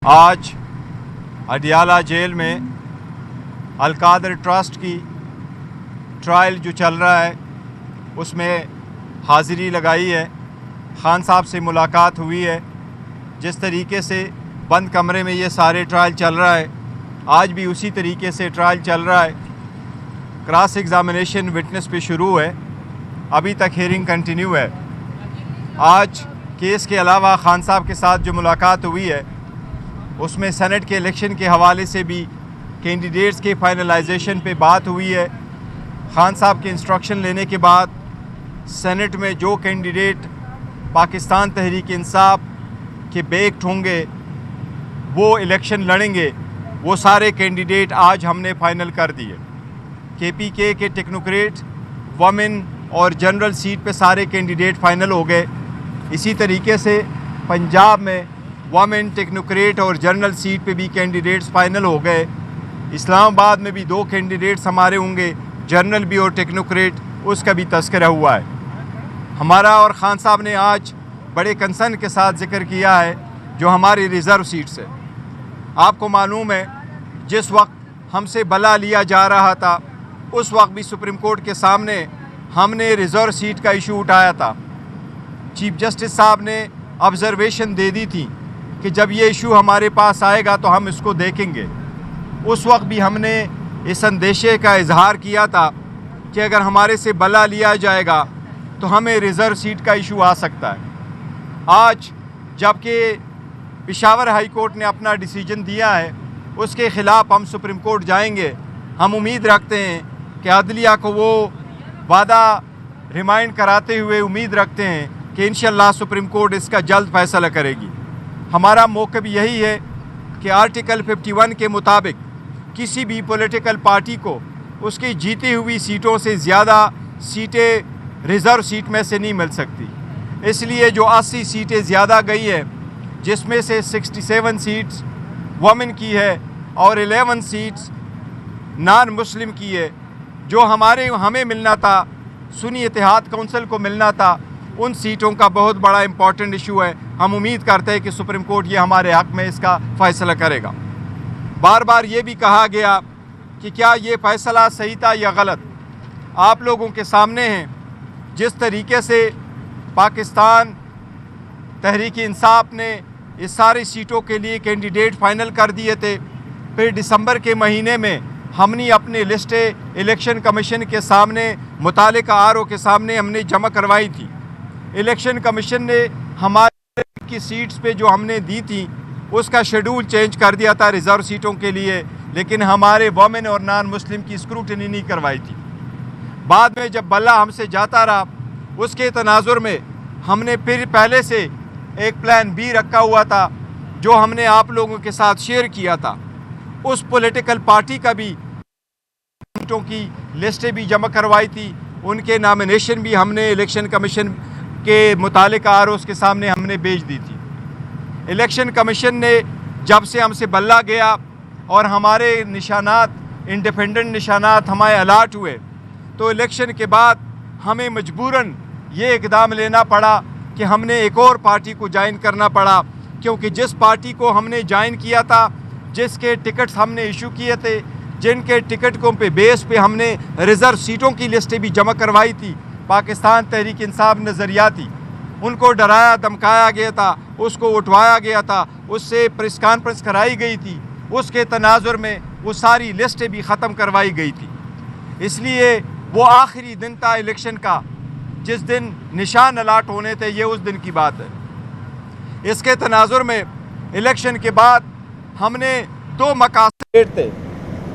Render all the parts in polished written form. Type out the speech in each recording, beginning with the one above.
आज अडियाला जेल में अलकादर ट्रस्ट की ट्रायल जो चल रहा है उसमें हाज़िरी लगाई है। खान साहब से मुलाकात हुई है। जिस तरीके से बंद कमरे में ये सारे ट्रायल चल रहा है, आज भी उसी तरीके से ट्रायल चल रहा है। क्रॉस एग्ज़ामिनेशन विटनेस पे शुरू है, अभी तक हियरिंग कंटिन्यू है। आज केस के अलावा खान साहब के साथ जो मुलाकात हुई है उसमें सेनेट के इलेक्शन के हवाले से भी कैंडिडेट्स के फाइनलाइजेशन पे बात हुई है। खान साहब के इंस्ट्रक्शन लेने के बाद सेनेट में जो कैंडिडेट पाकिस्तान तहरीक इंसाफ के बेक्ड होंगे वो इलेक्शन लड़ेंगे, वो सारे कैंडिडेट आज हमने फाइनल कर दिए। केपीके के टेक्नोक्रेट, वमेन और जनरल सीट पे सारे कैंडिडेट फाइनल हो गए। इसी तरीके से पंजाब में वमेन, टेक्नोक्रेट और जनरल सीट पे भी कैंडिडेट्स फाइनल हो गए। इस्लामाबाद में भी 2 कैंडिडेट्स हमारे होंगे, जनरल भी और टेक्नोक्रेट, उसका भी तस्करा हुआ है। हमारा और खान साहब ने आज बड़े कंसर्न के साथ जिक्र किया है जो हमारी रिज़र्व सीट्स है। आपको मालूम है जिस वक्त हमसे बला लिया जा रहा था उस वक्त भी सुप्रीम कोर्ट के सामने हमने रिज़र्व सीट का इशू उठाया था। चीफ जस्टिस साहब ने ऑब्जर्वेशन दे दी थी कि जब ये इशू हमारे पास आएगा तो हम इसको देखेंगे। उस वक्त भी हमने इस अंदेशे का इजहार किया था कि अगर हमारे से बला लिया जाएगा तो हमें रिज़र्व सीट का इशू आ सकता है। आज जबकि पेशावर हाई कोर्ट ने अपना डिसीजन दिया है, उसके ख़िलाफ़ हम सुप्रीम कोर्ट जाएंगे। हम उम्मीद रखते हैं कि अदलिया को वो वादा रिमाइंड कराते हुए उम्मीद रखते हैं कि इंशाअल्लाह सुप्रीम कोर्ट इसका जल्द फ़ैसला करेगी। हमारा मौक़िफ़ यही है कि आर्टिकल 51 के मुताबिक किसी भी पॉलिटिकल पार्टी को उसकी जीती हुई सीटों से ज़्यादा सीटें रिज़र्व सीट में से नहीं मिल सकती। इसलिए जो 80 सीटें ज़्यादा गई है, जिसमें से 67 सीट्स वमेन की है और 11 सीट्स नॉन मुस्लिम की है, जो हमें मिलना था, सुन्नी इत्तेहाद कौंसिल को मिलना था, उन सीटों का बहुत बड़ा इम्पॉर्टेंट इशू है। हम उम्मीद करते हैं कि सुप्रीम कोर्ट ये हमारे हक़ में इसका फ़ैसला करेगा। बार बार ये भी कहा गया कि क्या ये फ़ैसला सही था या गलत, आप लोगों के सामने है। जिस तरीके से पाकिस्तान तहरीक इंसाफ ने इस सारी सीटों के लिए कैंडिडेट फ़ाइनल कर दिए थे, फिर दिसंबर के महीने में हमने अपनी लिस्टें इलेक्शन कमीशन के सामने, मुतालिका आरओ के सामने हमने जमा करवाई थी। इलेक्शन कमीशन ने हमारे की सीट्स पे जो हमने दी थी उसका शेड्यूल चेंज कर दिया था रिज़र्व सीटों के लिए, लेकिन हमारे वमेन और नॉन मुस्लिम की स्क्रूटनी नहीं करवाई थी। बाद में जब बल्ला हमसे जाता रहा, उसके तनाजुर में हमने फिर पहले से एक प्लान बी रखा हुआ था जो हमने आप लोगों के साथ शेयर किया था। उस पॉलिटिकल पार्टी का भी सीटों की लिस्टें भी जमा करवाई थी, उनके नॉमिनेशन भी हमने इलेक्शन कमीशन के मुतालिका आरओज़ के सामने हमने भेज दी थी। इलेक्शन कमीशन ने जब से हमसे बल्ला गया और हमारे निशानात, इंडिपेंडेंट निशानात हमारे अलाट हुए, तो इलेक्शन के बाद हमें मजबूरन ये इक़दाम लेना पड़ा कि हमने एक और पार्टी को ज्वाइन करना पड़ा, क्योंकि जिस पार्टी को हमने ज्वाइन किया था, जिसके टिकट्स हमने इशू किए थे, जिनके टिकटों पे बेस पे हमने रिज़र्व सीटों की लिस्टें भी जमा करवाई थी, पाकिस्तान तहरीक इंसाफ नज़रियाती, उनको डराया धमकाया गया था, उसको उठवाया गया था, उससे प्रेस कॉन्फ्रेंस कराई गई थी, उसके तनाजुर में वो सारी लिस्टें भी ख़त्म करवाई गई थी। इसलिए वो आखिरी दिन था इलेक्शन का, जिस दिन निशान अलाट होने थे, ये उस दिन की बात है। इसके तनाजुर में इलेक्शन के बाद हमने 2 मकासद थे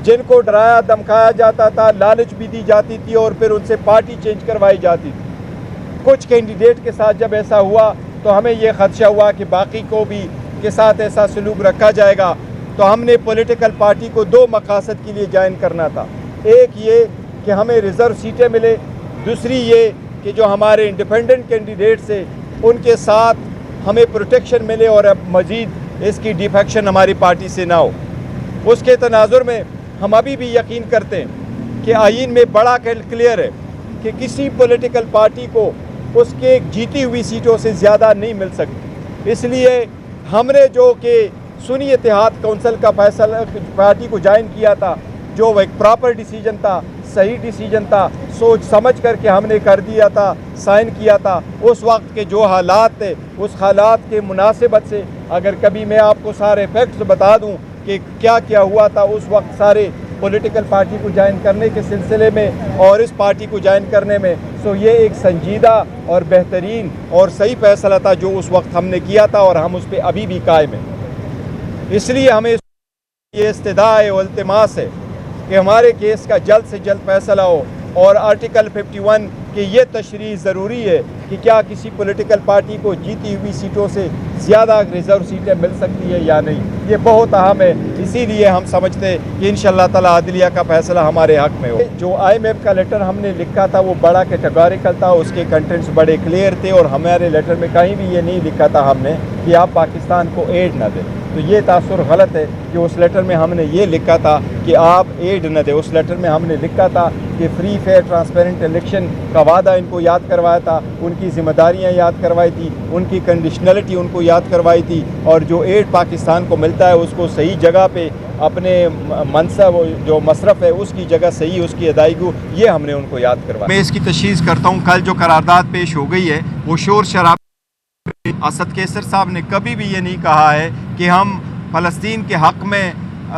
जिनको डराया धमकाया जाता था, लालच भी दी जाती थी और फिर उनसे पार्टी चेंज करवाई जाती थी। कुछ कैंडिडेट के साथ जब ऐसा हुआ तो हमें यह खदशा हुआ कि बाकी को भी के साथ ऐसा सलूक रखा जाएगा, तो हमने पॉलिटिकल पार्टी को 2 मकासद के लिए ज्वाइन करना था। एक ये कि हमें रिज़र्व सीटें मिले, दूसरी ये कि जो हमारे इंडिपेंडेंट कैंडिडेट से उनके साथ हमें प्रोटेक्शन मिले और अब मज़ीद इसकी डिफेक्शन हमारी पार्टी से ना हो। उसके तनाजुर में हम अभी भी यकीन करते हैं कि आईन में बड़ा क्लियर है कि किसी पॉलिटिकल पार्टी को उसके जीती हुई सीटों से ज़्यादा नहीं मिल सकती। इसलिए हमने जो कि सुन्नी इत्तेहाद कौंसिल का फैसला पार्टी को ज्वाइन किया था, जो एक प्रॉपर डिसीजन था, सही डिसीजन था, सोच समझ करके हमने कर दिया था, साइन किया था। उस वक्त के जो हालात थे, उस हालात के मुनासिबत से अगर कभी मैं आपको सारे फैक्ट्स बता दूं कि क्या क्या हुआ था उस वक्त सारे पॉलिटिकल पार्टी को ज्वाइन करने के सिलसिले में और इस पार्टी को ज्वाइन करने में, सो ये एक संजीदा और बेहतरीन और सही फैसला था जो उस वक्त हमने किया था और हम उस पर अभी भी कायम हैं। इसलिए हमें ये इस्तदा है और इल्तिमास है कि हमारे केस का जल्द से जल्द फैसला हो और आर्टिकल 51 की ये तशरीह ज़रूरी है कि क्या किसी पॉलिटिकल पार्टी को जीती हुई सीटों से ज़्यादा रिज़र्व सीटें मिल सकती है या नहीं, ये बहुत अहम है। इसीलिए हम समझते हैं कि इंशाअल्लाह ताला अदलिया का फ़ैसला हमारे हक़ में हो। जो IMF का लेटर हमने लिखा था वो बड़ा कैटेगोरिकल था, उसके कंटेंट्स बड़े क्लियर थे और हमारे लेटर में कहीं भी ये नहीं लिखा था हमने कि आप पाकिस्तान को एड न दें। तो ये तासुर गलत है कि उस लेटर में हमने ये लिखा था कि आप एड न दें। उस लेटर में हमने लिखा था कि फ्री फेयर ट्रांसपेरेंट इलेक्शन का वादा इनको याद करवाया था, उनकी ज़िम्मेदारियाँ याद करवाई थी, उनकी कंडीशनलिटी उनको याद करवाई थी और जो एड पाकिस्तान को मिलता है उसको सही जगह पे अपने मनसब जो मसरफ़ है उसकी जगह सही उसकी अदायगी, ये हमने उनको याद करवाया। मैं इसकी तशख़ीस करता हूँ, कल जो करारदाद पेश हो गई है वो शोर शराब। असद कैसर साहब ने कभी भी ये नहीं कहा है कि हम फ़लस्तीन के हक़ में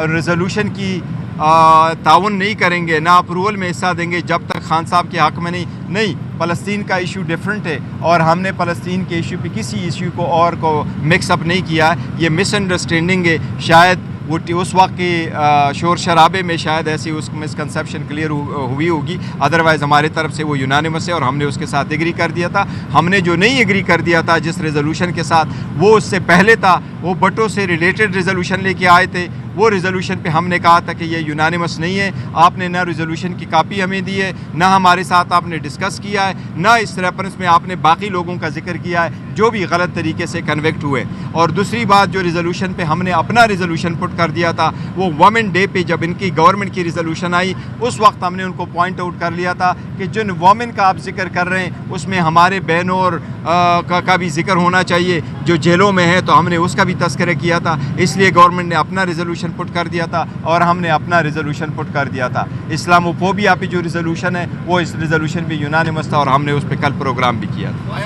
रेजोल्यूशन की ताउन नहीं करेंगे, ना अप्रूवल में हिस्सा देंगे जब तक खान साहब के हक़ में नहीं। फ़लस्तीन का इशू डिफरेंट है और हमने फ़लस्तीन के इशू पे किसी इशू को और को मिक्सअप नहीं किया है। ये मिसअंडरस्टैंडिंग है, शायद वो उस वक्त के शोर शराबे में शायद ऐसी उस मिसकंसेप्शन क्लियर हुई होगी, अदरवाइज़ हमारी तरफ से वो यूनानिमस है और हमने उसके साथ एग्री कर दिया था। हमने जो नहीं एग्री कर दिया था जिस रेजोल्यूशन के साथ, वो उससे पहले था, वो भुट्टो से रिलेटेड रेजोल्यूशन लेके आए थे। वो रेजोल्यूशन पे हमने कहा था कि ये यूनानिमस नहीं है, आपने ना रेजोल्यूशन की कापी हमें दी है, ना हमारे साथ आपने डिस्कस किया है, ना इस रेफरेंस में आपने बाकी लोगों का जिक्र किया है जो भी गलत तरीके से कन्विक्ट हुए। और दूसरी बात, जो रेजोल्यूशन पे हमने अपना रेजोल्यूशन पुट कर दिया था, वो वुमेन डे पे जब इनकी गवर्नमेंट की रेजोल्यूशन आई उस वक्त हमने उनको पॉइंट आउट कर लिया था कि जिन वुमेन का आप जिक्र कर रहे हैं उसमें हमारे बहनों और का भी जिक्र होना चाहिए जो जेलों में है, तो हमने उसका भी तस्करा किया था। इसलिए गवर्नमेंट ने अपना रेजोल्यूशन पुट कर दिया था और हमने अपना रेजोल्यूशन पुट कर दिया था। इस्लामोफोबिया पे जो रेजोल्यूशन है वो इस रेजोल्यूशन पे यूनानिमस था और हमने उस पर कल प्रोग्राम भी किया था।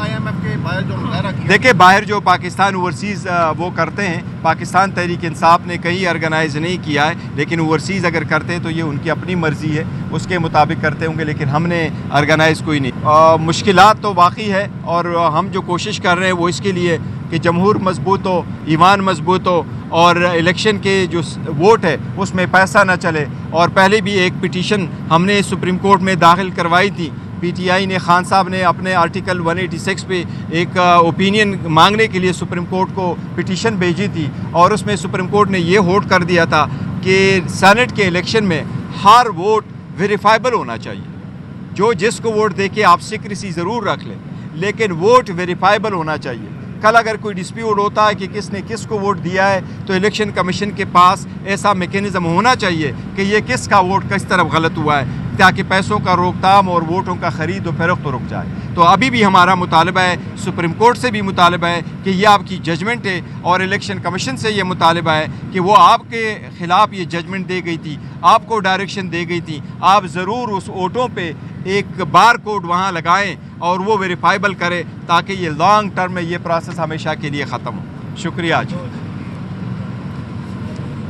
IMF के बाहर जो मुजाहरा किया, देखिए बाहर जो पाकिस्तान ओवरसीज़ वो करते हैं, पाकिस्तान तहरीक इंसाफ ने कहीं ऑर्गेनाइज़ नहीं किया है, लेकिन ओवरसीज़ अगर करते हैं तो ये उनकी अपनी मर्ज़ी है, उसके मुताबिक करते होंगे, लेकिन हमने ऑर्गेनाइज़ कोई नहीं। मुश्किलात तो बाकी है और हम जो कोशिश कर रहे हैं वो इसके लिए कि जमहूर मजबूत हो, ईमान मजबूत हो और इलेक्शन के जो वोट है उसमें पैसा ना चले। और पहले भी एक पिटीशन हमने सुप्रीम कोर्ट में दाखिल करवाई थी, PTI ने, खान साहब ने अपने आर्टिकल 186 पे एक ओपिनियन मांगने के लिए सुप्रीम कोर्ट को पिटीशन भेजी थी और उसमें सुप्रीम कोर्ट ने ये होल्ड कर दिया था कि सेनेट के इलेक्शन में हर वोट वेरीफाइबल होना चाहिए। जो जिसको वोट दे के आप सीक्रेसी ज़रूर रख लें, लेकिन वोट वेरीफाइबल होना चाहिए। कल अगर कोई डिस्प्यूट होता है कि किसने किसको वोट दिया है तो इलेक्शन कमीशन के पास ऐसा मैकेनिज़्म होना चाहिए कि ये किसका वोट किस तरफ गलत हुआ है, ताकि पैसों का रोकथाम और वोटों का ख़रीद व फरोख्त रुक जाए। तो अभी भी हमारा मुतालबा है, सुप्रीम कोर्ट से भी मुतालबा है कि ये आपकी जजमेंट है और इलेक्शन कमीशन से ये मुतालबा है कि वो आपके ख़िलाफ़ ये जजमेंट दे गई थी, आपको डायरेक्शन दे गई थी, आप ज़रूर उस वोटों पे एक बार कोड वहाँ लगाएं और वो वेरीफाइबल करें ताकि ये लॉन्ग टर्म में ये प्रोसेस हमेशा के लिए ख़त्म हो। शुक्रिया जी।